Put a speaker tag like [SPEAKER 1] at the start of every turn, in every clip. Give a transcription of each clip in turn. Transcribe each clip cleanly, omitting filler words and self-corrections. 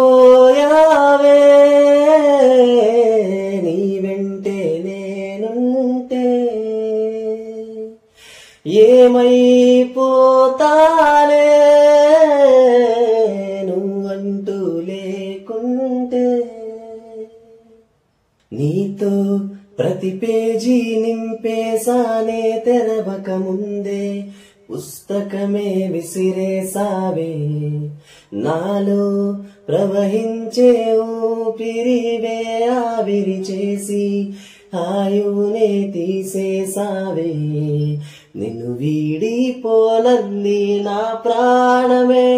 [SPEAKER 1] ఏమైపోయావే నీ వెంటే నేనుంటే ఏమైపోతానే నువ్వంటూ లేకుంటే నీతో ప్రతి పేజీ నింపేసానే తెరవక ముందే పుస్తకమే విసిరేసావే నాలో ప్రవహించే ఊపిరివే ఆవిరి చేసి ఆయువునే తీసేసావే నిన్ను వీడిపోనంది నా ప్రాణమే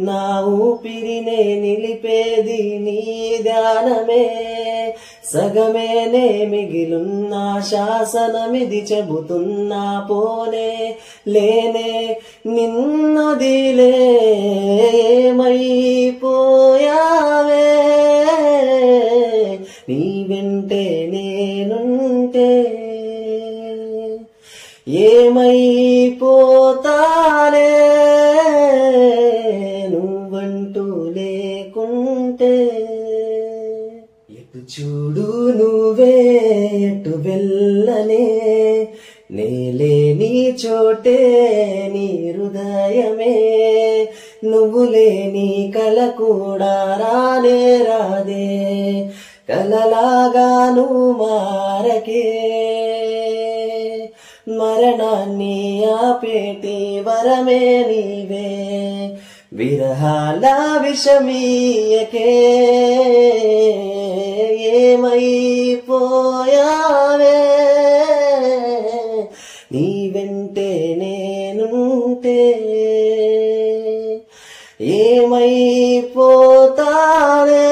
[SPEAKER 1] నా ఊపిరినే నిలిపేది నీ ధ్యానమే సగమేనే మిగిలున్నా శాసనమిది చెబుతున్నా పోనే లేనే నిన్నొదిలే ఏమైపోయావే నీ వెంటే నేనుంటే ఏమైపోతానే నువ్వంటూ లేకుంటే ఎటు చూడు నువ్వే ఎటు వెళ్ళనే నేలేని చోటే నీ హృదయమే నువ్వు లేని కల కూడా రానే రాదే కలలాగాను మారకే మరణాన్ని ఆపేటి వరమే నీవే విరహాల విషమీయకే ఏమైపోయావే నీ వెంటే నేనుంటే ఏమైపోతానే